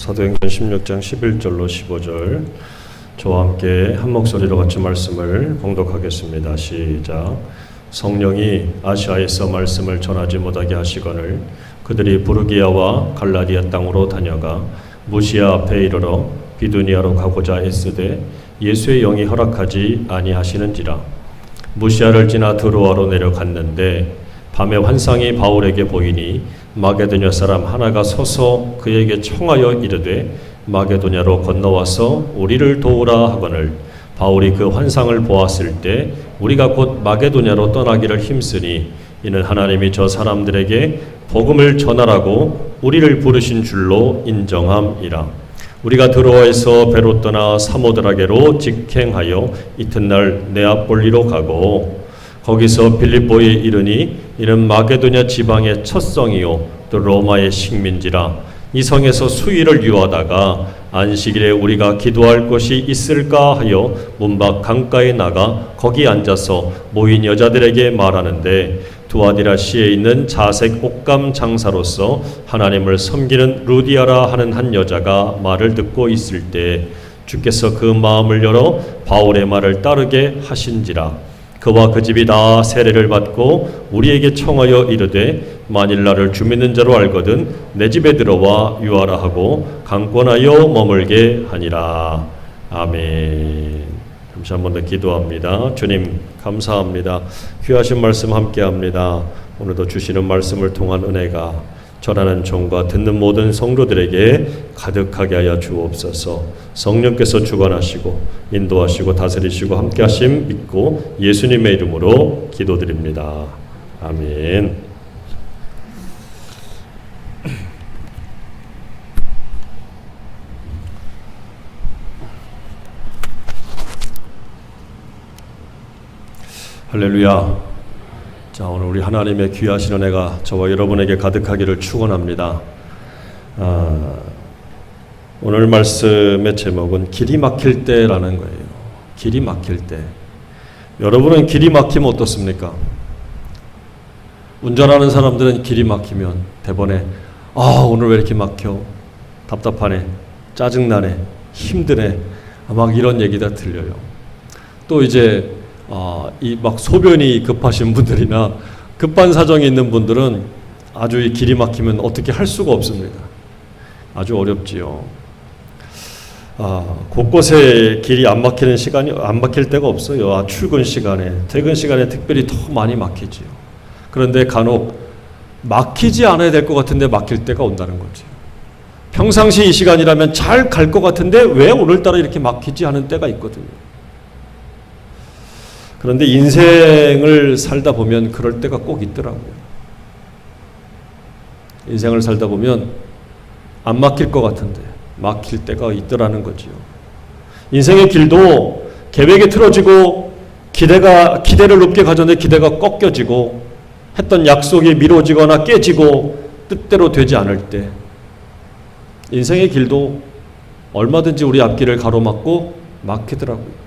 사도행전 16장 11절로 15절 저와 함께 한 목소리로 같이 말씀을 봉독하겠습니다. 시작. 성령이 아시아에서 말씀을 전하지 못하게 하시거늘 그들이 부르기아와 갈라디아 땅으로 다녀가 무시아 앞에 이르러 비두니아로 가고자 애쓰되 예수의 영이 허락하지 아니하시는지라. 무시아를 지나 드로아로 내려갔는데 밤에 환상이 바울에게 보이니 마게도냐 사람 하나가 서서 그에게 청하여 이르되 마게도냐로 건너와서 우리를 도우라 하거늘 바울이 그 환상을 보았을 때 우리가 곧 마게도냐로 떠나기를 힘쓰니 이는 하나님이 저 사람들에게 복음을 전하라고 우리를 부르신 줄로 인정함이라. 우리가 드로아에서 배로 떠나 사모드라게로 직행하여 이튿날 네아폴리로 가고 거기서 빌립보에 이르니 이는 마게도냐 지방의 첫 성이요 또 로마의 식민지라. 이 성에서 수일을 유하다가 안식일에 우리가 기도할 곳이 있을까 하여 문밖 강가에 나가 거기 앉아서 모인 여자들에게 말하는데 두아디라시에 있는 자색 옷감 장사로서 하나님을 섬기는 루디아라 하는 한 여자가 말을 듣고 있을 때 주께서 그 마음을 열어 바울의 말을 따르게 하신지라. 그와 그 집이 다 세례를 받고 우리에게 청하여 이르되 만일 나를 주 믿는 자로 알거든 내 집에 들어와 유하라 하고 강권하여 머물게 하니라. 아멘. 잠시 한 번 더 기도합니다. 주님 감사합니다. 귀하신 말씀 함께합니다. 오늘도 주시는 말씀을 통한 은혜가 전하는 종과 듣는 모든 성도들에게 가득하게 하여 주옵소서. 성령께서 주관하시고 인도하시고 다스리시고 함께하심 믿고 예수님의 이름으로 기도드립니다. 아멘. 할렐루야. 자, 오늘 우리 하나님의 귀하신 은혜가 저와 여러분에게 가득하기를 축원합니다. 오늘 말씀의 제목은 길이 막힐 때라는 거예요. 길이 막힐 때. 여러분은 길이 막히면 어떻습니까? 운전하는 사람들은 길이 막히면 대번에 오늘 왜 이렇게 막혀? 답답하네, 짜증나네, 힘드네, 막 이런 얘기가 들려요. 또 이제 이 막 소변이 급하신 분들이나 급한 사정이 있는 분들은 아주 이 길이 막히면 어떻게 할 수가 없습니다. 아주 어렵지요. 곳곳에 길이 안 막힐 때가 없어요. 출근 시간에, 퇴근 시간에 특별히 더 많이 막히지요. 그런데 간혹 막히지 않아야 될 것 같은데 막힐 때가 온다는 거죠. 평상시 이 시간이라면 잘 갈 것 같은데 왜 오늘따라 이렇게 막히지 하는 때가 있거든요. 그런데 인생을 살다 보면 그럴 때가 꼭 있더라고요. 인생을 살다 보면 안 막힐 것 같은데 막힐 때가 있더라는 거지요. 인생의 길도 계획이 틀어지고 기대를 높게 가졌는데 기대가 꺾여지고 했던 약속이 미뤄지거나 깨지고 뜻대로 되지 않을 때 인생의 길도 얼마든지 우리 앞길을 가로막고 막히더라고요.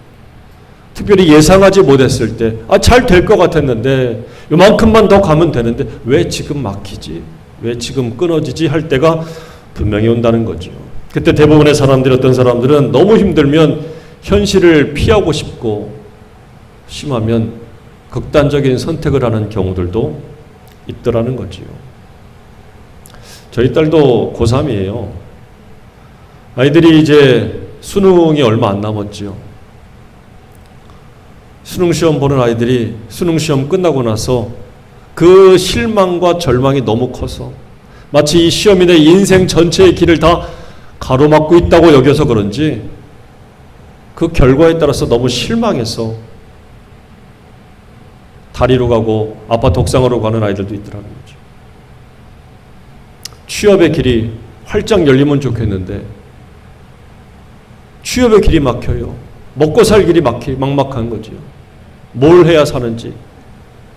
특별히 예상하지 못했을 때 잘 될 것 같았는데 요만큼만 더 가면 되는데 왜 지금 막히지? 왜 지금 끊어지지? 할 때가 분명히 온다는 거죠. 그때 대부분의 사람들이 어떤 사람들은 너무 힘들면 현실을 피하고 싶고 심하면 극단적인 선택을 하는 경우들도 있더라는 거지요. 저희 딸도 고3이에요. 아이들이 이제 수능이 얼마 안 남았지요. 수능시험 보는 아이들이 수능시험 끝나고 나서 그 실망과 절망이 너무 커서 마치 이 시험이 내 인생 전체의 길을 다 가로막고 있다고 여겨서 그런지 그 결과에 따라서 너무 실망해서 다리로 가고 아파트 옥상으로 가는 아이들도 있더라는 거죠. 취업의 길이 활짝 열리면 좋겠는데 취업의 길이 막혀요. 먹고 살 길이 막막한 거죠. 뭘 해야 사는지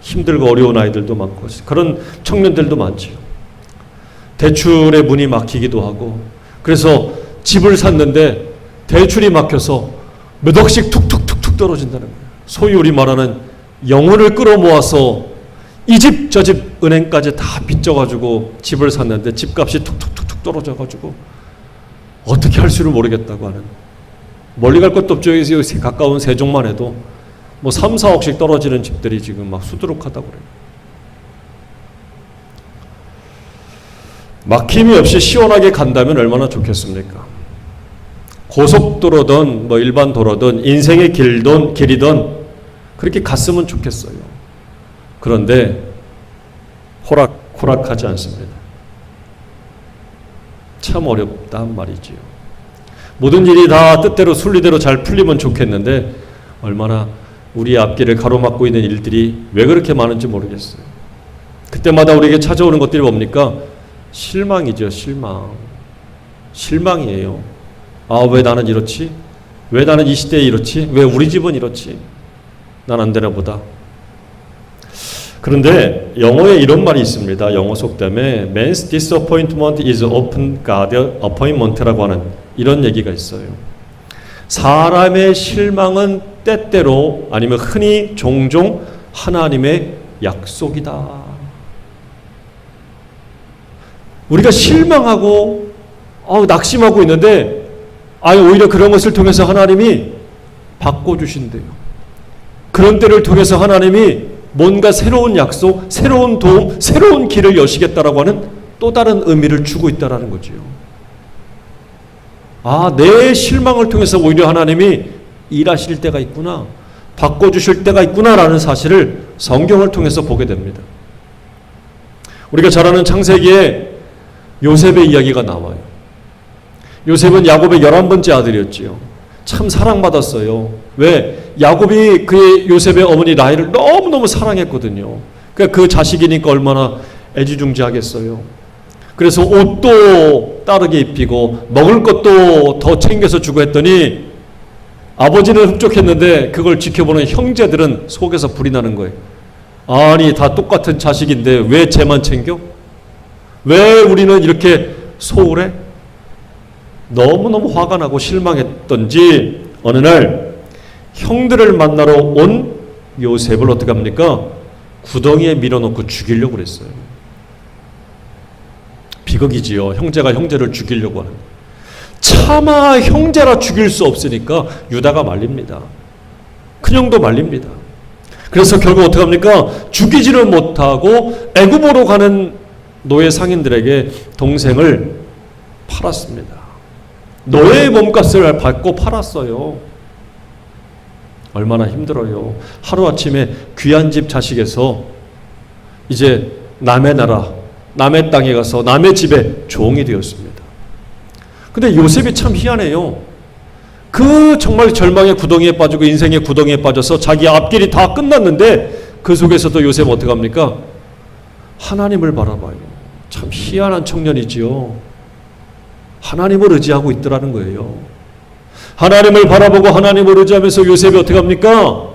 힘들고 어려운 아이들도 많고 그런 청년들도 많죠. 대출의 문이 막히기도 하고 그래서 집을 샀는데 대출이 막혀서 몇 억씩 툭툭툭툭 떨어진다는 거예요. 소위 우리 말하는 영혼을 끌어모아서 이 집 저 집 은행까지 다 빚져가지고 집을 샀는데 집값이 툭툭툭툭 떨어져가지고 어떻게 할 줄을 모르겠다고 하는, 멀리 갈 것도 없죠. 여기서 가까운 세종만 해도 뭐 3, 4억씩 떨어지는 집들이 지금 막 수두룩하다고 그래요. 막힘이 없이 시원하게 간다면 얼마나 좋겠습니까? 고속도로든 뭐 일반 도로든 인생의 길이든 그렇게 갔으면 좋겠어요. 그런데 호락호락하지 않습니다. 참 어렵단 말이지요. 모든 일이 다 뜻대로 순리대로 잘 풀리면 좋겠는데 얼마나 우리의 앞길을 가로막고 있는 일들이 왜 그렇게 많은지 모르겠어요. 그때마다 우리에게 찾아오는 것들이 뭡니까? 실망이죠. 실망이에요. 아, 왜 나는 이렇지? 왜 나는 이 시대에 이렇지? 왜 우리 집은 이렇지? 난 안 되나 보다. 그런데 영어에 이런 말이 있습니다. 영어 속담에 Man's disappointment is often God's appointment라고 하는 이런 얘기가 있어요. 사람의 실망은 때때로 아니면 흔히 종종 하나님의 약속이다. 우리가 실망하고 낙심하고 있는데 오히려 그런 것을 통해서 하나님이 바꿔주신대요. 그런 때를 통해서 하나님이 뭔가 새로운 약속, 새로운 도움, 새로운 길을 여시겠다라고 하는 또 다른 의미를 주고 있다라는 거지요. 내 실망을 통해서 오히려 하나님이 일하실 때가 있구나, 바꿔주실 때가 있구나라는 사실을 성경을 통해서 보게 됩니다. 우리가 잘 아는 창세기에 요셉의 이야기가 나와요. 요셉은 야곱의 11번째 아들이었지요. 참 사랑받았어요. 왜? 야곱이 그의 요셉의 어머니 라헬을 너무너무 사랑했거든요. 그러니까 그 자식이니까 얼마나 애지중지하겠어요. 그래서 옷도 따르게 입히고 먹을 것도 더 챙겨서 주고 했더니 아버지는 흡족했는데 그걸 지켜보는 형제들은 속에서 불이 나는 거예요. 아니, 다 똑같은 자식인데 왜 쟤만 챙겨? 왜 우리는 이렇게 소홀해? 너무너무 화가 나고 실망했던지 어느 날 형들을 만나러 온 요셉을 어떻게 합니까? 구덩이에 밀어넣고 죽이려고 그랬어요. 비극이지요. 형제가 형제를 죽이려고 하는. 차마 형제라 죽일 수 없으니까 유다가 말립니다. 큰형도 말립니다. 그래서 결국 어떻게 합니까? 죽이지를 못하고 애굽으로 가는 노예 상인들에게 동생을 팔았습니다. 노예의 몸값을 받고 팔았어요. 얼마나 힘들어요. 하루아침에 귀한 집 자식에서 이제 남의 나라, 남의 땅에 가서 남의 집에 종이 되었습니다. 근데 요셉이 참 희한해요. 그 정말 절망의 구덩이에 빠지고 인생의 구덩이에 빠져서 자기 앞길이 다 끝났는데 그 속에서도 요셉 어떻게 합니까? 하나님을 바라봐요. 참 희한한 청년이지요. 하나님을 의지하고 있더라는 거예요. 하나님을 바라보고 하나님을 의지하면서 요셉이 어떻게 합니까?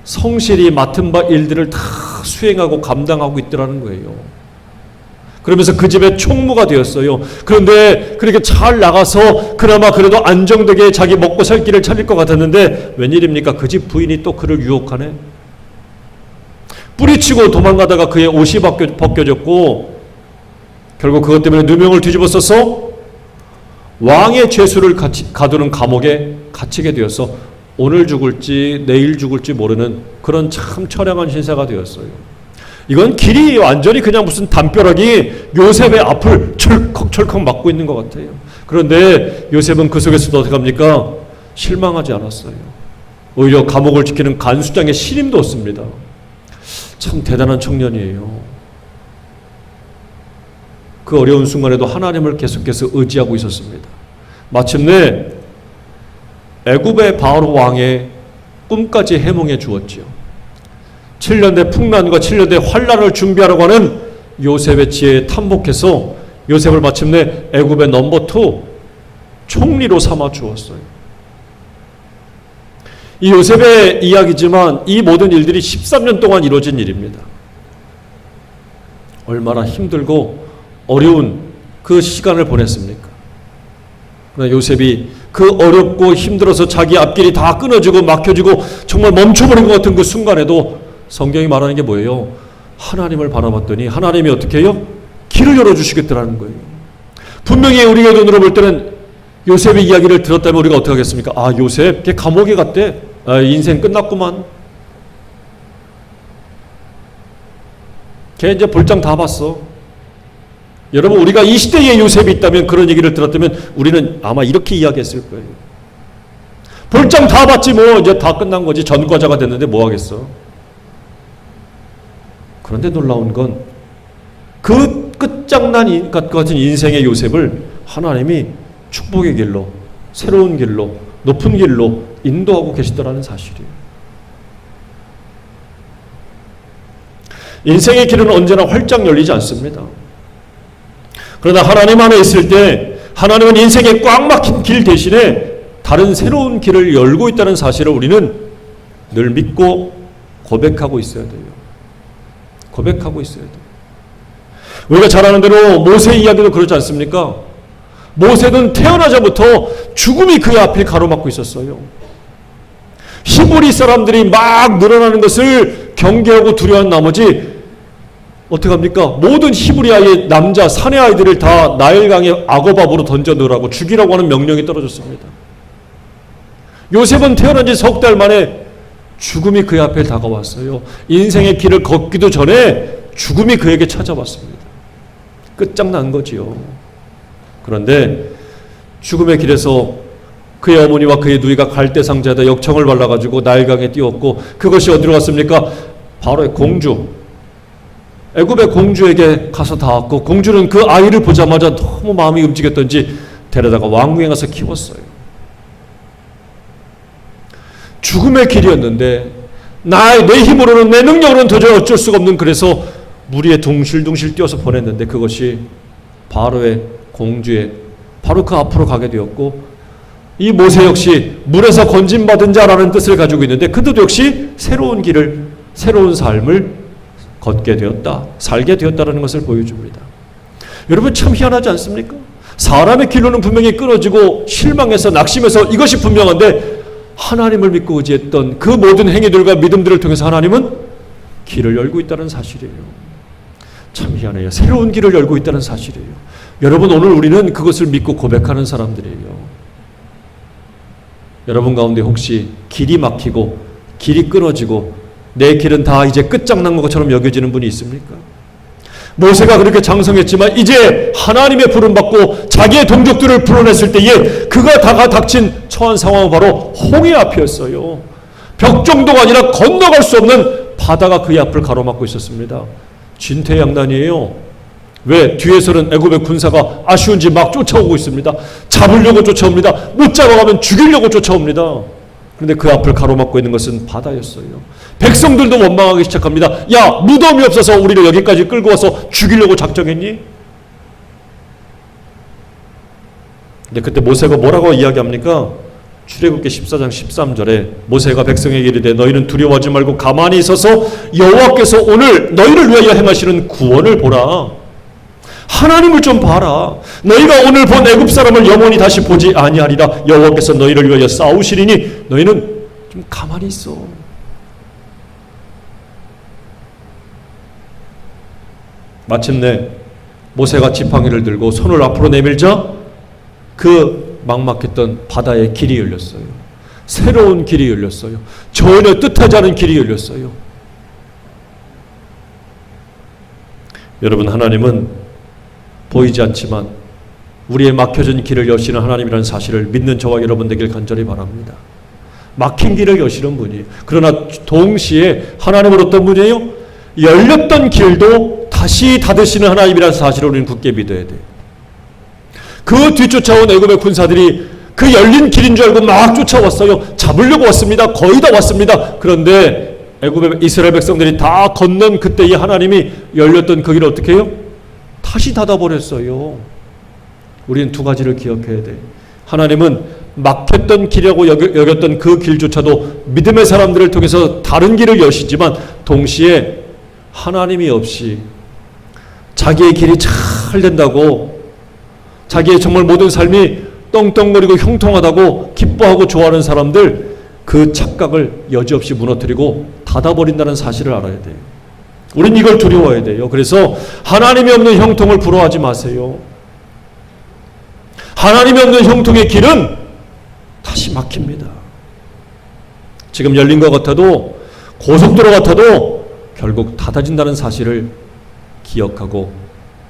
성실히 맡은 바 일들을 다 수행하고 감당하고 있더라는 거예요. 그러면서 그 집의 총무가 되었어요. 그런데 그렇게 잘 나가서 그나마 그래도 안정되게 자기 먹고 살 길을 찾을 것 같았는데 웬일입니까? 그 집 부인이 또 그를 유혹하네. 뿌리치고 도망가다가 그의 옷이 벗겨졌고 결국 그것 때문에 누명을 뒤집어 써서 왕의 죄수를 가두는 감옥에 갇히게 되어서 오늘 죽을지 내일 죽을지 모르는 그런 참 처량한 신세가 되었어요. 이건 길이 완전히 그냥 무슨 담벼락이 요셉의 앞을 철컥철컥 막고 있는 것 같아요. 그런데 요셉은 그 속에서도 어떻게 합니까? 실망하지 않았어요. 오히려 감옥을 지키는 간수장의 신임도 얻습니다. 참 대단한 청년이에요. 그 어려운 순간에도 하나님을 계속해서 의지하고 있었습니다. 마침내 애굽의 바로 왕의 꿈까지 해몽해 주었지요. 7년대 풍란과 7년대 환란을 준비하라고 하는 요셉의 지혜에 탐복해서 요셉을 마침내 애굽의 넘버 2 총리로 삼아 주었어요. 이 요셉의 이야기지만 이 모든 일들이 13년 동안 이루어진 일입니다. 얼마나 힘들고 어려운 그 시간을 보냈습니까? 그러나 요셉이 그 어렵고 힘들어서 자기 앞길이 다 끊어지고 막혀지고 정말 멈춰버린 것 같은 그 순간에도 성경이 말하는 게 뭐예요? 하나님을 바라봤더니 하나님이 어떻게 해요? 길을 열어주시겠다라는 거예요. 분명히 우리의 눈으로 볼 때는 요셉의 이야기를 들었다면 우리가 어떻게 하겠습니까? 아, 요셉 걔 감옥에 갔대. 아, 인생 끝났구만. 걔 이제 볼장 다 봤어. 여러분, 우리가 이 시대에 요셉이 있다면, 그런 얘기를 들었다면 우리는 아마 이렇게 이야기했을 거예요. 볼장 다 봤지 뭐, 이제 다 끝난 거지. 전과자가 됐는데 뭐 하겠어. 그런데 놀라운 건 그 끝장난 같은 인생의 요셉을 하나님이 축복의 길로, 새로운 길로, 높은 길로 인도하고 계시더라는 사실이에요. 인생의 길은 언제나 활짝 열리지 않습니다. 그러나 하나님 안에 있을 때 하나님은 인생의 꽉 막힌 길 대신에 다른 새로운 길을 열고 있다는 사실을 우리는 늘 믿고 고백하고 있어야 돼요. 고백하고 있어야 돼요. 우리가 잘 아는 대로 모세 이야기도 그렇지 않습니까? 모세는 태어나자부터 죽음이 그의 앞을 가로막고 있었어요. 히브리 사람들이 막 늘어나는 것을 경계하고 두려워한 나머지 어떻게 합니까? 모든 히브리아의 남자 사내 아이들을 다 나일강에 악어밥으로 던져 넣으라고, 죽이라고 하는 명령이 떨어졌습니다. 요셉은 태어난 지 석 달 만에 죽음이 그의 앞에 다가왔어요. 인생의 길을 걷기도 전에 죽음이 그에게 찾아왔습니다. 끝장난 거지요. 그런데 죽음의 길에서 그의 어머니와 그의 누이가 갈대상자에다 역청을 발라가지고 나일강에 띄웠고, 그것이 어디로 갔습니까? 바로 공주, 애굽의 공주에게 가서 닿았고, 공주는 그 아이를 보자마자 너무 마음이 움직였던지 데려다가 왕궁에 가서 키웠어요. 죽음의 길이었는데 내 힘으로는, 내 능력으로는 도저히 어쩔 수가 없는, 그래서 물 위에 둥실둥실 뛰어서 보냈는데 그것이 바로의 공주의 바로 그 앞으로 가게 되었고, 이 모세 역시 물에서 건진받은 자라는 뜻을 가지고 있는데 그들도 역시 새로운 길을, 새로운 삶을 걷게 되었다, 살게 되었다는 것을 보여줍니다. 여러분, 참 희한하지 않습니까? 사람의 길로는 분명히 끊어지고 실망해서 낙심해서 이것이 분명한데, 하나님을 믿고 의지했던 그 모든 행위들과 믿음들을 통해서 하나님은 길을 열고 있다는 사실이에요. 참 희한해요. 새로운 길을 열고 있다는 사실이에요. 여러분, 오늘 우리는 그것을 믿고 고백하는 사람들이에요. 여러분 가운데 혹시 길이 막히고 길이 끊어지고 내 길은 다 이제 끝장난 것처럼 여겨지는 분이 있습니까? 모세가 그렇게 장성했지만 이제 하나님의 부름받고 자기의 동족들을 불러냈을 때에 그가 닥친 처한 상황은 바로 홍해 앞이었어요. 벽 정도가 아니라 건너갈 수 없는 바다가 그의 앞을 가로막고 있었습니다. 진퇴양난이에요. 왜? 뒤에서는 애굽의 군사가 아쉬운지 막 쫓아오고 있습니다. 잡으려고 쫓아옵니다. 못 잡아가면 죽이려고 쫓아옵니다. 그런데 그 앞을 가로막고 있는 것은 바다였어요. 백성들도 원망하기 시작합니다. 야, 무덤이 없어서 우리를 여기까지 끌고 와서 죽이려고 작정했니? 근데 그때 모세가 뭐라고 이야기합니까? 출애굽기 14장 13절에 모세가 백성에게 이르되 너희는 두려워하지 말고 가만히 있어서 여호와께서 오늘 너희를 위하여 행하시는 구원을 보라. 하나님을 좀 봐라. 너희가 오늘 본 애굽 사람을 영원히 다시 보지 아니하리라. 여호와께서 너희를 위하여 싸우시리니 너희는 좀 가만히 있어. 마침내 모세가 지팡이를 들고 손을 앞으로 내밀자 그 막막했던 바다의 길이 열렸어요. 새로운 길이 열렸어요. 전혀 뜻하지 않은 길이 열렸어요. 여러분, 하나님은 보이지 않지만 우리의 막혀진 길을 여시는 하나님이라는 사실을 믿는 저와 여러분 되길 간절히 바랍니다. 막힌 길을 여시는 분이에요. 그러나 동시에 하나님은 어떤 분이에요? 열렸던 길도 다시 닫으시는 하나님이라는 사실을 우리는 굳게 믿어야 돼요. 그 뒤쫓아온 애굽의 군사들이 그 열린 길인 줄 알고 막 쫓아왔어요. 잡으려고 왔습니다. 거의 다 왔습니다. 그런데 애굽의 이스라엘 백성들이 다 건넌 그때의 하나님이 열렸던 그 길을 어떻게 해요? 다시 닫아버렸어요. 우리는 두 가지를 기억해야 돼. 하나님은 막혔던 길이라고 여겼던 그 길조차도 믿음의 사람들을 통해서 다른 길을 여시지만 동시에 하나님이 없이 자기의 길이 잘 된다고, 자기의 정말 모든 삶이 떵떵거리고 형통하다고 기뻐하고 좋아하는 사람들, 그 착각을 여지없이 무너뜨리고 닫아버린다는 사실을 알아야 돼요. 우린 이걸 두려워해야 돼요. 그래서 하나님이 없는 형통을 부러워하지 마세요. 하나님이 없는 형통의 길은 다시 막힙니다. 지금 열린 것 같아도, 고속도로 같아도 결국 닫아진다는 사실을 기억하고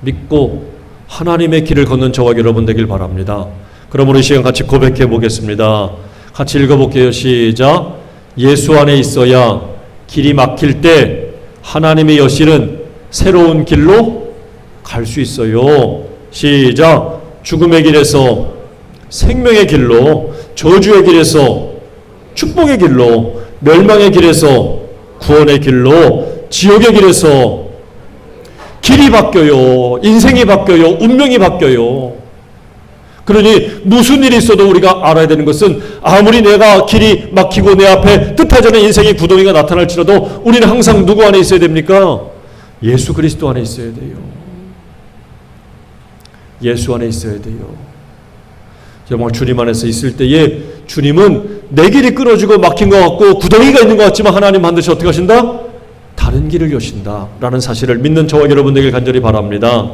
믿고 하나님의 길을 걷는 저와 여러분 되길 바랍니다. 그럼 우리 시간 같이 고백해 보겠습니다. 같이 읽어볼게요. 시작. 예수 안에 있어야 길이 막힐 때 하나님의 여실은 새로운 길로 갈 수 있어요. 시작. 죽음의 길에서 생명의 길로, 저주의 길에서 축복의 길로, 멸망의 길에서 구원의 길로, 지옥의 길에서 길이 바뀌어요. 인생이 바뀌어요. 운명이 바뀌어요. 그러니 무슨 일이 있어도 우리가 알아야 되는 것은, 아무리 내가 길이 막히고 내 앞에 뜻하지 않은 인생의 구덩이가 나타날지라도 우리는 항상 누구 안에 있어야 됩니까? 예수 그리스도 안에 있어야 돼요. 예수 안에 있어야 돼요. 정말 주님 안에서 있을 때에 주님은 내 길이 끊어지고 막힌 것 같고 구덩이가 있는 것 같지만 하나님 반드시 어떻게 하신다? 다른 길을 여신다 라는 사실을 믿는 저와 여러분 되길 간절히 바랍니다.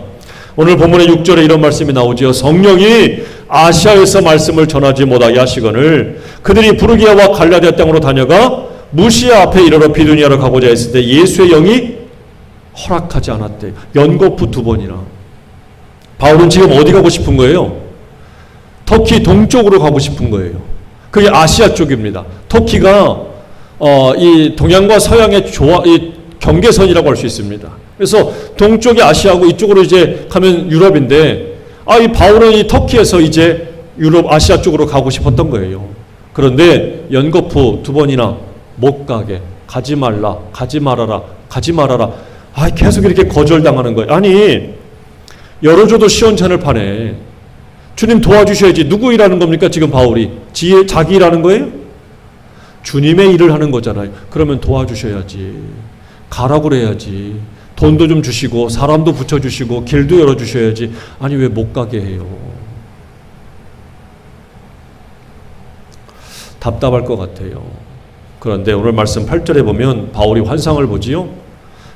오늘 본문의 6절에 이런 말씀이 나오죠. 성령이 아시아에서 말씀을 전하지 못하게 하시거늘 그들이 부르기아와 갈라디아 땅으로 다녀가 무시아 앞에 이르러 비두니아로 가고자 했을 때 예수의 영이 허락하지 않았대. 연거푸 2번이나. 바울은 지금 어디 가고 싶은 거예요? 터키 동쪽으로 가고 싶은 거예요. 그게 아시아 쪽입니다. 터키가 이 동양과 서양의 이 경계선이라고 할 수 있습니다. 그래서 동쪽이 아시아고 이쪽으로 이제 가면 유럽인데, 이 바울은 이 터키에서 이제 유럽 아시아 쪽으로 가고 싶었던 거예요. 그런데 연거푸 2번이나 못 가게, 가지 말라, 가지 말아라, 가지 말아라. 계속 이렇게 거절당하는 거예요. 아니, 열어줘도 시원찮을 판에 주님 도와주셔야지. 누구 일하는 겁니까? 지금 바울이 자기 일하는 거예요? 주님의 일을 하는 거잖아요. 그러면 도와주셔야지. 가라고 그래야지. 돈도 좀 주시고 사람도 붙여주시고 길도 열어주셔야지. 아니, 왜 못 가게 해요? 답답할 것 같아요. 그런데 오늘 말씀 8절에 보면 바울이 환상을 보지요.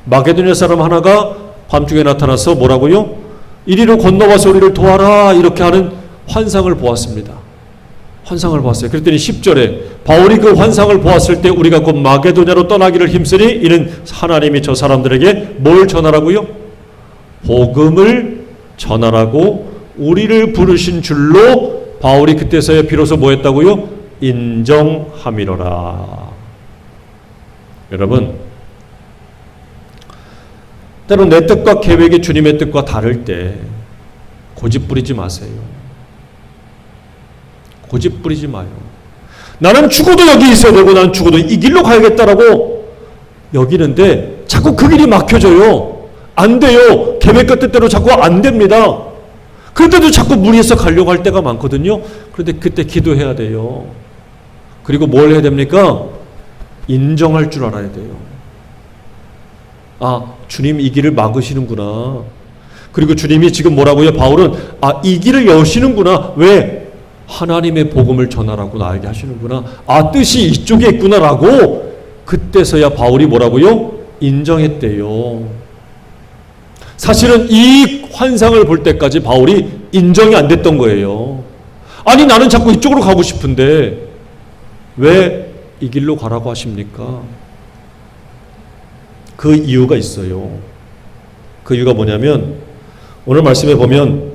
마게도냐 사람 하나가 밤중에 나타나서 뭐라고요? 이리로 건너와서 우리를 도와라 이렇게 하는 환상을 보았습니다. 환상을 보았어요. 그랬더니 10절에 바울이 그 환상을 보았을 때 우리가 곧 마게도냐로 떠나기를 힘쓰니 이는 하나님이 저 사람들에게 뭘 전하라고요? 복음을 전하라고 우리를 부르신 줄로 바울이 그때서야 비로소 뭐 했다고요? 인정함이로라. 여러분, 때론 내 뜻과 계획이 주님의 뜻과 다를 때 고집 부리지 마세요. 고집 부리지 마요. 나는 죽어도 여기 있어야 되고 나는 죽어도 이 길로 가야겠다라고 여기는데 자꾸 그 길이 막혀져요. 안 돼요. 계획과 뜻대로 자꾸 안 됩니다. 그런데도 자꾸 무리해서 가려고 할 때가 많거든요. 그런데 그때 기도해야 돼요. 그리고 뭘 해야 됩니까? 인정할 줄 알아야 돼요. 주님 이 길을 막으시는구나. 그리고 주님이 지금 뭐라고요? 바울은 이 길을 여시는구나. 왜? 하나님의 복음을 전하라고 나에게 하시는구나. 뜻이 이쪽에 있구나라고 그때서야 바울이 뭐라고요? 인정했대요. 사실은 이 환상을 볼 때까지 바울이 인정이 안 됐던 거예요. 아니, 나는 자꾸 이쪽으로 가고 싶은데 왜 이 길로 가라고 하십니까? 그 이유가 있어요. 그 이유가 뭐냐면 오늘 말씀에 보면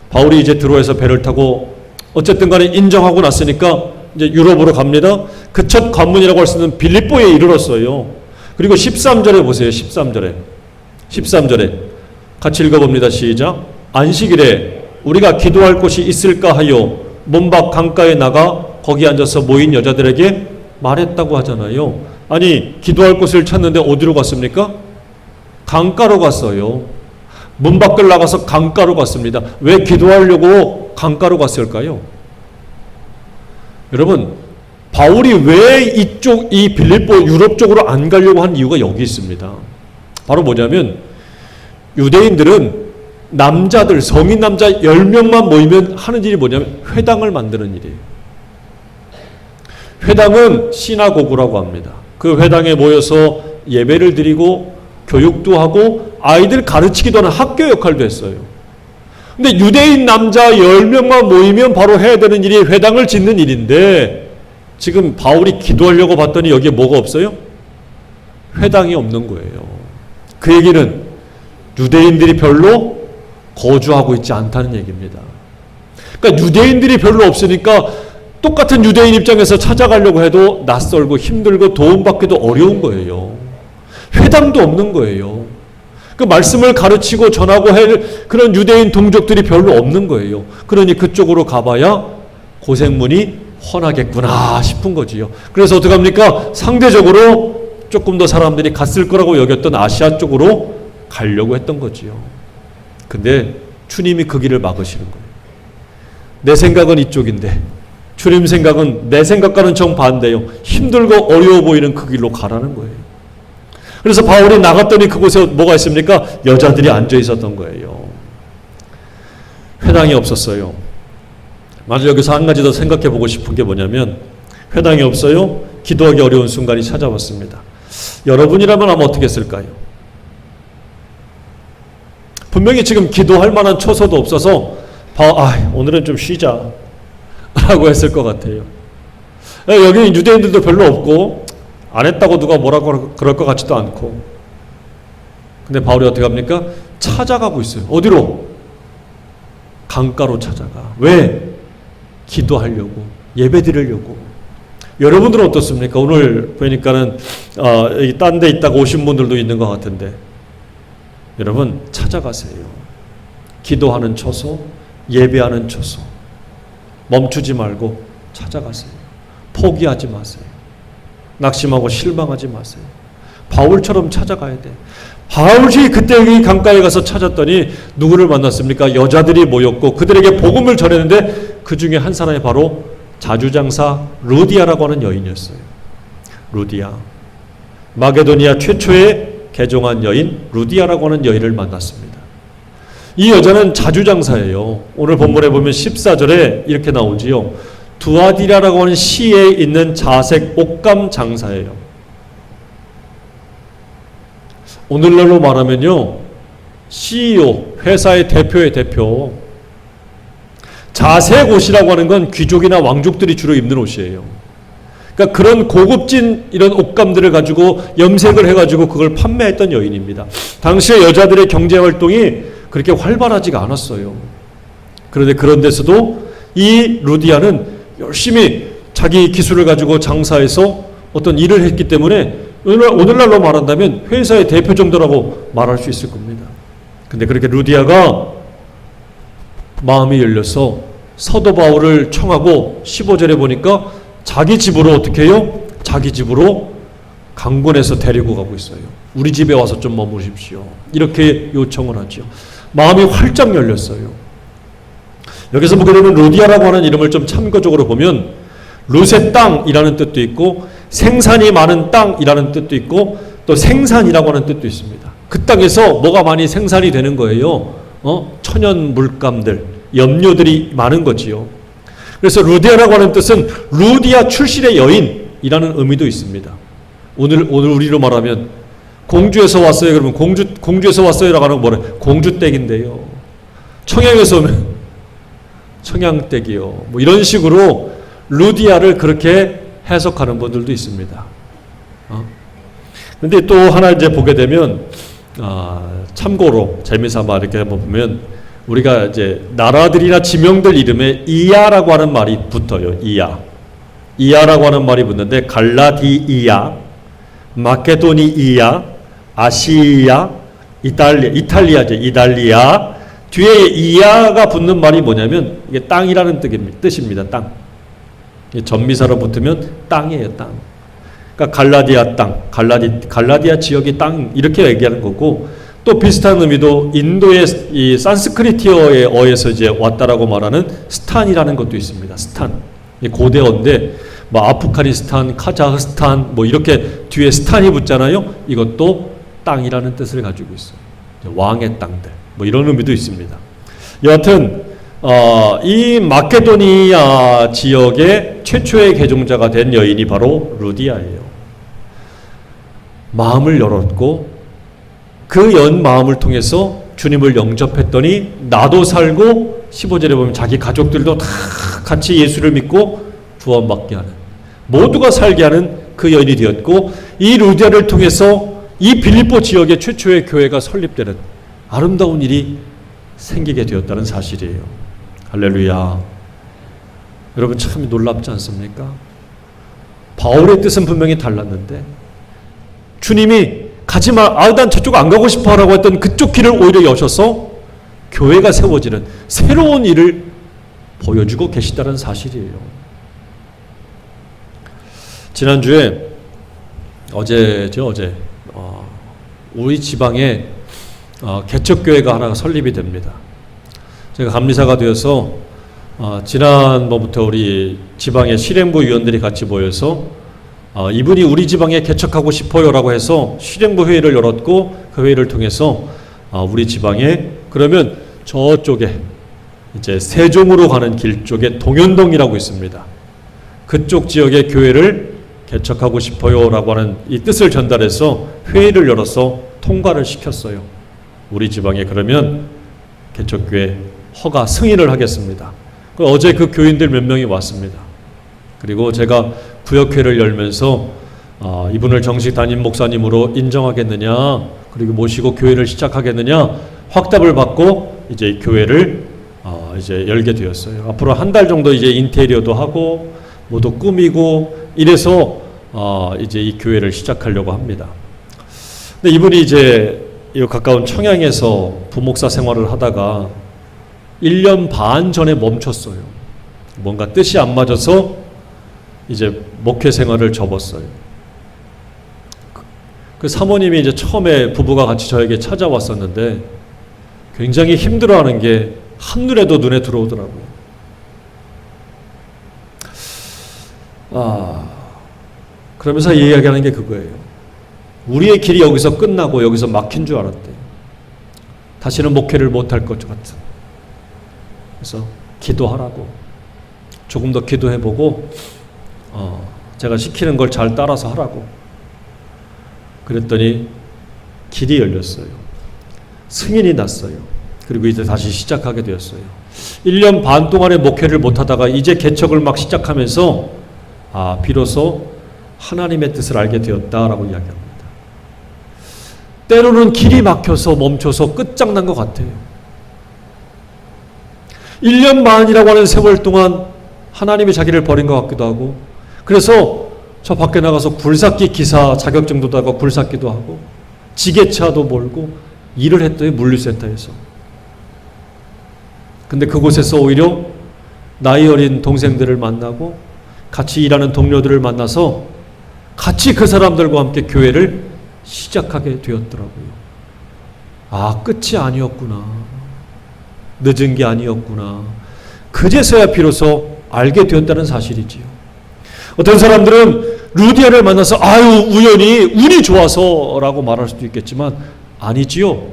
바울이 이제 드로에서 배를 타고 어쨌든 간에 인정하고 났으니까 이제 유럽으로 갑니다. 그 첫 관문이라고 할 수 있는 빌립보에 이르렀어요. 그리고 13절에 보세요. 13절에 같이 읽어봅니다. 시작. 안식일에 우리가 기도할 곳이 있을까 하여 문밖 강가에 나가 거기 앉아서 모인 여자들에게 말했다고 하잖아요. 아니, 기도할 곳을 찾는데 어디로 갔습니까? 강가로 갔어요. 문 밖을 나가서 강가로 갔습니다. 왜 기도하려고 강가로 갔을까요? 여러분, 바울이 왜 이 빌립보 유럽 쪽으로 안 가려고 한 이유가 여기 있습니다. 바로 뭐냐면 유대인들은 남자들, 성인 남자 10명만 모이면 하는 일이 뭐냐면 회당을 만드는 일이에요. 회당은 시나고그라고 합니다. 그 회당에 모여서 예배를 드리고 교육도 하고 아이들 가르치기도 하는 학교 역할도 했어요. 근데 유대인 남자 10명만 모이면 바로 해야 되는 일이 회당을 짓는 일인데 지금 바울이 기도하려고 봤더니 여기에 뭐가 없어요? 회당이 없는 거예요. 그 얘기는 유대인들이 별로 거주하고 있지 않다는 얘기입니다. 그러니까 유대인들이 별로 없으니까 똑같은 유대인 입장에서 찾아가려고 해도 낯설고 힘들고 도움받기도 어려운 거예요. 회당도 없는 거예요. 그 말씀을 가르치고 전하고 할 그런 유대인 동족들이 별로 없는 거예요. 그러니 그쪽으로 가봐야 고생문이 훤하겠구나 싶은 거지요. 그래서 어떻게 합니까? 상대적으로 조금 더 사람들이 갔을 거라고 여겼던 아시아 쪽으로 가려고 했던 거지요. 근데 주님이 그 길을 막으시는 거예요. 내 생각은 이쪽인데 주님 생각은 내 생각과는 정반대요. 힘들고 어려워 보이는 그 길로 가라는 거예요. 그래서 바울이 나갔더니 그곳에 뭐가 있습니까? 여자들이 앉아 있었던 거예요. 회당이 없었어요. 맞아, 여기서 한 가지 더 생각해 보고 싶은 게 뭐냐면 회당이 없어요. 기도하기 어려운 순간이 찾아왔습니다. 여러분이라면 아마 어떻게 했을까요? 분명히 지금 기도할 만한 처소도 없어서 오늘은 좀 쉬자 라고 했을 것 같아요. 여기 유대인들도 별로 없고 안 했다고 누가 뭐라고 그럴 것 같지도 않고. 근데 바울이 어떻게 합니까? 찾아가고 있어요. 어디로? 강가로 찾아가. 왜? 기도하려고, 예배 드리려고. 여러분들은 어떻습니까? 오늘 보니까는 딴 데 있다가 오신 분들도 있는 것 같은데 여러분 찾아가세요. 기도하는 처소, 예배하는 처소. 멈추지 말고 찾아가세요. 포기하지 마세요. 낙심하고 실망하지 마세요. 바울처럼 찾아가야 돼. 바울이 그때 이 강가에 가서 찾았더니 누구를 만났습니까? 여자들이 모였고 그들에게 복음을 전했는데 그 중에 한 사람이 바로 자주장사 루디아라고 하는 여인이었어요. 루디아. 마게도니아 최초의 개종한 여인 루디아라고 하는 여인을 만났습니다. 이 여자는 자주장사예요. 오늘 본문에 보면 14절에 이렇게 나오지요. 두아디라라고 하는 시에 있는 자색 옷감 장사예요. 오늘날로 말하면요, CEO, 회사의 대표의 대표. 자색 옷이라고 하는 건 귀족이나 왕족들이 주로 입는 옷이에요. 그러니까 그런 고급진 이런 옷감들을 가지고 염색을 해가지고 그걸 판매했던 여인입니다. 당시에 여자들의 경제 활동이 그렇게 활발하지가 않았어요. 그런데 그런 데서도 이 루디아는 열심히 자기 기술을 가지고 장사해서 어떤 일을 했기 때문에 오늘날로 말한다면 회사의 대표 정도라고 말할 수 있을 겁니다. 근데 그렇게 루디아가 마음이 열려서 사도 바울을 청하고 15절에 보니까 자기 집으로 어떻게 해요? 자기 집으로 강권해서 데리고 가고 있어요. 우리 집에 와서 좀 머무십시오. 이렇게 요청을 하죠. 마음이 활짝 열렸어요. 여기서 보게 되면 루디아라고 하는 이름을 좀 참고적으로 보면 룻의 땅이라는 뜻도 있고 생산이 많은 땅이라는 뜻도 있고 또 생산이라고 하는 뜻도 있습니다. 그 땅에서 뭐가 많이 생산이 되는 거예요. 천연 물감들, 염료들이 많은 거지요. 그래서 루디아라고 하는 뜻은 루디아 출신의 여인이라는 의미도 있습니다. 오늘 우리로 말하면 공주에서 왔어요. 그러면 공주에서 왔어요라고 하는 건 뭐래? 공주댁인데요. 청양에서 오면 청양댁이요. 뭐 이런 식으로 루디아를 그렇게 해석하는 분들도 있습니다. 근데 또 하나 이제 보게 되면 참고로 재미삼아 이렇게 한번 보면 우리가 이제 나라들이나 지명들 이름에 이야라고 하는 말이 붙어요. 이야라고 하는 말이 붙는데 갈라디이야, 마케도니이야, 아시야, 이탈리아죠. 이달리아. 뒤에 이야가 붙는 말이 뭐냐면 이게 땅이라는 뜻입니다. 땅. 전미사로 붙으면 땅이에요. 땅. 그러니까 갈라디아 땅, 갈라디아 지역의 땅 이렇게 얘기하는 거고 또 비슷한 의미도 인도의 이 산스크리트어의 어에서 이제 왔다라고 말하는 스탄이라는 것도 있습니다. 스탄. 고대어인데 뭐 아프가니스탄, 카자흐스탄 뭐 이렇게 뒤에 스탄이 붙잖아요. 이것도 땅이라는 뜻을 가지고 있어요. 왕의 땅들. 뭐 이런 의미도 있습니다. 여하튼 이 마케도니아 지역의 최초의 개종자가 된 여인이 바로 루디아예요. 마음을 열었고 그 연 마음을 통해서 주님을 영접했더니 나도 살고 15절에 보면 자기 가족들도 다 같이 예수를 믿고 구원받게 하는, 모두가 살게 하는 그 여인이 되었고, 이 루디아를 통해서 이 빌립보 지역의 최초의 교회가 설립되는 아름다운 일이 생기게 되었다는 사실이에요. 할렐루야. 여러분 참 놀랍지 않습니까? 바울의 뜻은 분명히 달랐는데 주님이 가지마, 난 저쪽 안 가고 싶어 라고 했던 그쪽 길을 오히려 여셔서 교회가 세워지는 새로운 일을 보여주고 계시다는 사실이에요. 지난주에 어제 우리 지방에 개척교회가 하나가 설립이 됩니다. 제가 감리사가 되어서 지난번부터 우리 지방의 실행부 위원들이 같이 모여서 이분이 우리 지방에 개척하고 싶어요라고 해서 실행부 회의를 열었고, 그 회의를 통해서 우리 지방에, 그러면 저쪽에 이제 세종으로 가는 길 쪽에 동현동이라고 있습니다. 그쪽 지역의 교회를 개척하고 싶어요라고 하는 이 뜻을 전달해서 회의를 열어서 통과를 시켰어요. 우리 지방에 그러면 개척교회 허가 승인을 하겠습니다. 어제 그 교인들 몇 명이 왔습니다. 그리고 제가 구역회를 열면서 이분을 정식 담임 목사님으로 인정하겠느냐, 그리고 모시고 교회를 시작하겠느냐 확답을 받고 이제 교회를 이제 열게 되었어요. 앞으로 한 달 정도 이제 인테리어도 하고 모두 꾸미고 이래서 이제 이 교회를 시작하려고 합니다. 근데 이분이 이제 이 가까운 청양에서 부목사 생활을 하다가 1년 반 전에 멈췄어요. 뭔가 뜻이 안 맞아서 이제 목회 생활을 접었어요. 그 사모님이 이제 처음에 부부가 같이 저에게 찾아왔었는데 굉장히 힘들어하는 게 한눈에도 눈에 들어오더라고요. 그러면서 이야기하는 게 그거예요. 우리의 길이 여기서 끝나고 여기서 막힌 줄 알았대요. 다시는 목회를 못할 것 같은. 그래서 기도하라고, 조금 더 기도해보고 제가 시키는 걸 잘 따라서 하라고 그랬더니 길이 열렸어요. 승인이 났어요. 그리고 이제 다시 시작하게 되었어요. 1년 반 동안의 목회를 못하다가 이제 개척을 막 시작하면서 비로소 하나님의 뜻을 알게 되었다라고 이야기합니다. 때로는 길이 막혀서 멈춰서 끝장난 것 같아요. 1년 반이라고 하는 세월 동안 하나님이 자기를 버린 것 같기도 하고, 그래서 저 밖에 나가서 굴삭기 기사 자격증도 따고 굴삭기도 하고 지게차도 몰고 일을 했더니 물류센터에서. 근데 그곳에서 오히려 나이 어린 동생들을 만나고 같이 일하는 동료들을 만나서 같이 그 사람들과 함께 교회를 시작하게 되었더라고요. 끝이 아니었구나. 늦은 게 아니었구나. 그제서야 비로소 알게 되었다는 사실이지요. 어떤 사람들은 루디아를 만나서 우연히 운이 좋아서라고 말할 수도 있겠지만 아니지요.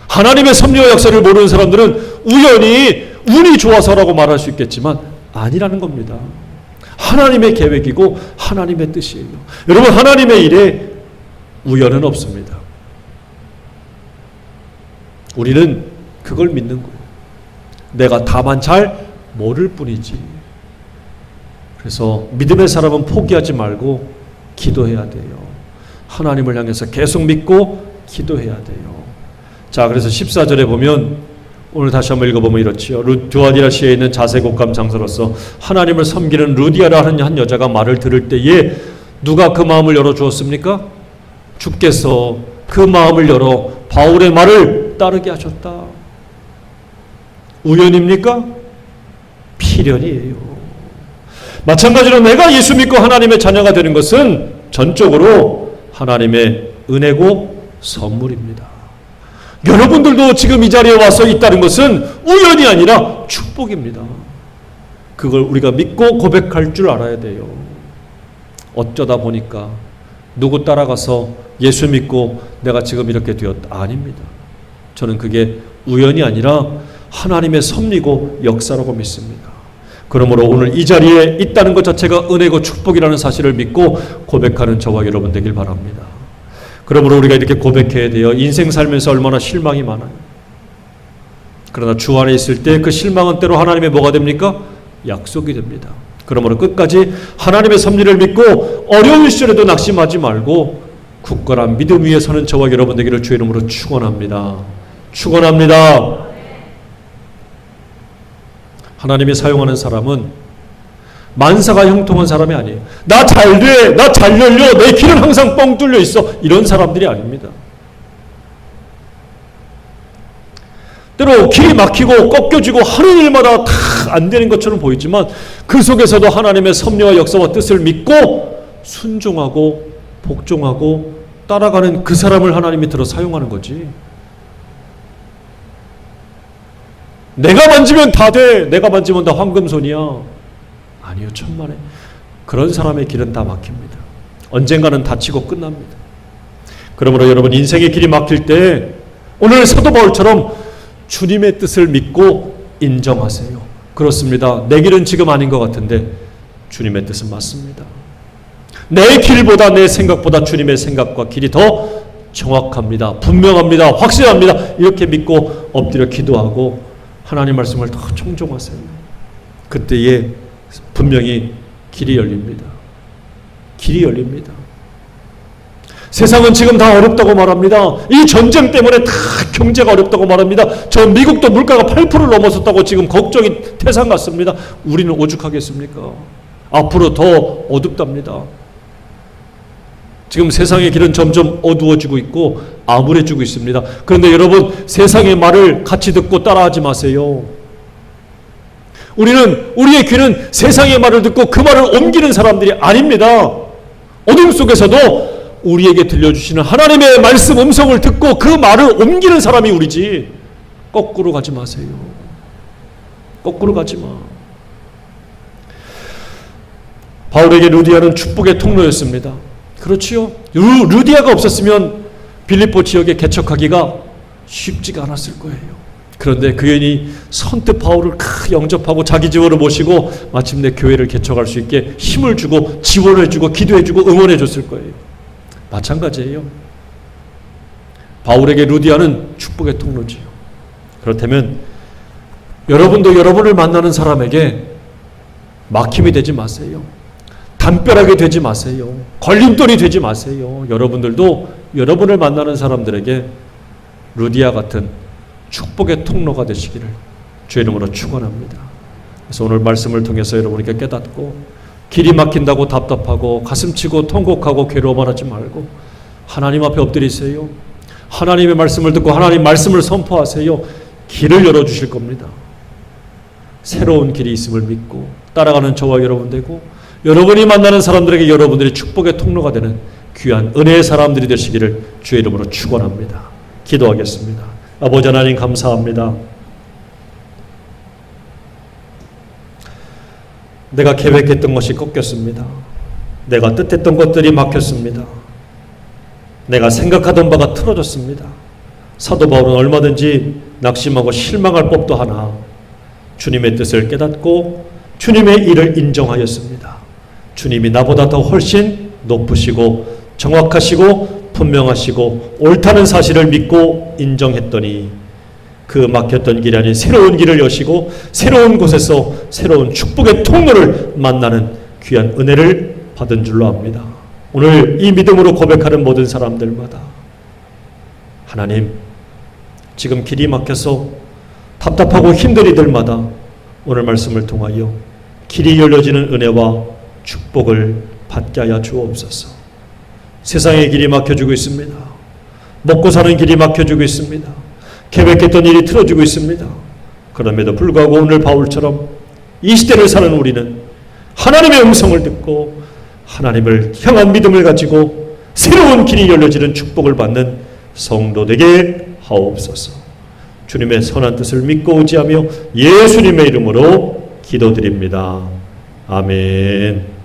하나님의 섭리와 역사를 모르는 사람들은 우연히 운이 좋아서라고 말할 수 있겠지만 아니라는 겁니다. 하나님의 계획이고 하나님의 뜻이에요. 여러분, 하나님의 일에 우연은 없습니다. 우리는 그걸 믿는 거예요. 내가 다만 잘 모를 뿐이지. 그래서 믿음의 사람은 포기하지 말고 기도해야 돼요. 하나님을 향해서 계속 믿고 기도해야 돼요. 자, 그래서 14절에 보면, 오늘 다시 한번 읽어보면 이렇지요. 두아디라시에 있는 자세곡감 장사로서 하나님을 섬기는 루디아라는 한 여자가 말을 들을 때에 누가 그 마음을 열어주었습니까? 주께서 그 마음을 열어 바울의 말을 따르게 하셨다. 우연입니까? 필연이에요. 마찬가지로 내가 예수 믿고 하나님의 자녀가 되는 것은 전적으로 하나님의 은혜고 선물입니다. 여러분들도 지금 이 자리에 와서 있다는 것은 우연이 아니라 축복입니다. 그걸 우리가 믿고 고백할 줄 알아야 돼요. 어쩌다 보니까 누구 따라가서 예수 믿고 내가 지금 이렇게 되었다. 아닙니다. 저는 그게 우연이 아니라 하나님의 섭리고 역사라고 믿습니다. 그러므로 오늘 이 자리에 있다는 것 자체가 은혜고 축복이라는 사실을 믿고 고백하는 저와 여러분 되길 바랍니다. 그러므로 우리가 이렇게 고백해야 돼요. 인생 살면서 얼마나 실망이 많아요. 그러나 주 안에 있을 때 그 실망은 때로 하나님의 뭐가 됩니까? 약속이 됩니다. 그러므로 끝까지 하나님의 섭리를 믿고 어려운 시절에도 낙심하지 말고 굳건한 믿음 위에 서는 저와 여러분 되기를 주의 이름으로 축원합니다. 축원합니다. 하나님이 사용하는 사람은 만사가 형통한 사람이 아니에요. 나 잘 돼, 나 잘 열려, 내 길은 항상 뻥 뚫려 있어, 이런 사람들이 아닙니다. 때로 길이 막히고 꺾여지고 하는 일마다 다 안 되는 것처럼 보이지만 그 속에서도 하나님의 섭리와 역사와 뜻을 믿고 순종하고 복종하고 따라가는 그 사람을 하나님이 들어 사용하는 거지. 내가 만지면 다 돼, 내가 만지면 다 황금손이야. 아니요, 천만에. 그런 사람의 길은 다 막힙니다. 언젠가는 다치고 끝납니다. 그러므로 여러분 인생의 길이 막힐 때 오늘 사도 바울처럼 주님의 뜻을 믿고 인정하세요. 그렇습니다. 내 길은 지금 아닌 것 같은데 주님의 뜻은 맞습니다. 내 길보다 내 생각보다 주님의 생각과 길이 더 정확합니다. 분명합니다. 확실합니다. 이렇게 믿고 엎드려 기도하고 하나님 말씀을 더 청종하세요. 그때에 분명히 길이 열립니다. 길이 열립니다. 세상은 지금 다 어렵다고 말합니다. 이 전쟁 때문에 다 경제가 어렵다고 말합니다. 저 미국도 물가가 8%를 넘어섰다고 지금 걱정이 태산 같습니다. 우리는 오죽하겠습니까? 앞으로 더 어둡답니다. 지금 세상의 길은 점점 어두워지고 있고 암울해지고 있습니다. 그런데 여러분 세상의 말을 같이 듣고 따라하지 마세요. 우리의 귀는 세상의 말을 듣고 그 말을 옮기는 사람들이 아닙니다. 어둠 속에서도 우리에게 들려주시는 하나님의 말씀 음성을 듣고 그 말을 옮기는 사람이 우리지. 거꾸로 가지 마세요. 거꾸로 가지 마. 바울에게 루디아는 축복의 통로였습니다. 그렇지요. 루디아가 없었으면 빌립보 지역에 개척하기가 쉽지가 않았을 거예요. 그런데 그 여인이 선뜻 바울을 영접하고 자기 집으로 모시고 마침내 교회를 개척할 수 있게 힘을 주고 지원해 주고 기도해 주고 응원해 줬을 거예요. 마찬가지예요. 바울에게 루디아는 축복의 통로지요. 그렇다면 여러분도 여러분을 만나는 사람에게 막힘이 되지 마세요. 담벼락이 되지 마세요. 걸림돌이 되지 마세요. 여러분들도 여러분을 만나는 사람들에게 루디아 같은 축복의 통로가 되시기를 주의 이름으로 축원합니다. 그래서 오늘 말씀을 통해서 여러분에게 깨닫고 길이 막힌다고 답답하고 가슴치고 통곡하고 괴로워만 하지 말고 하나님 앞에 엎드리세요. 하나님의 말씀을 듣고 하나님 말씀을 선포하세요. 길을 열어주실 겁니다. 새로운 길이 있음을 믿고 따라가는 저와 여러분 되고 여러분이 만나는 사람들에게 여러분들이 축복의 통로가 되는 귀한 은혜의 사람들이 되시기를 주의 이름으로 축원합니다. 기도하겠습니다. 아버지 하나님 감사합니다. 내가 계획했던 것이 꺾였습니다. 내가 뜻했던 것들이 막혔습니다. 내가 생각하던 바가 틀어졌습니다. 사도 바울은 얼마든지 낙심하고 실망할 법도 하나 주님의 뜻을 깨닫고 주님의 일을 인정하였습니다. 주님이 나보다 더 훨씬 높으시고 정확하시고 분명하시고 옳다는 사실을 믿고 인정했더니 그 막혔던 길이 아닌 새로운 길을 여시고 새로운 곳에서 새로운 축복의 통로를 만나는 귀한 은혜를 받은 줄로 압니다. 오늘 이 믿음으로 고백하는 모든 사람들마다 하나님 지금 길이 막혀서 답답하고 힘든 이들마다 오늘 말씀을 통하여 길이 열려지는 은혜와 축복을 받게 하여 주옵소서. 세상의 길이 막혀지고 있습니다. 먹고 사는 길이 막혀지고 있습니다. 계획했던 일이 틀어지고 있습니다. 그럼에도 불구하고 오늘 바울처럼 이 시대를 사는 우리는 하나님의 음성을 듣고 하나님을 향한 믿음을 가지고 새로운 길이 열려지는 축복을 받는 성도 되게 하옵소서. 주님의 선한 뜻을 믿고 의지하며 예수님의 이름으로 기도드립니다. 아멘.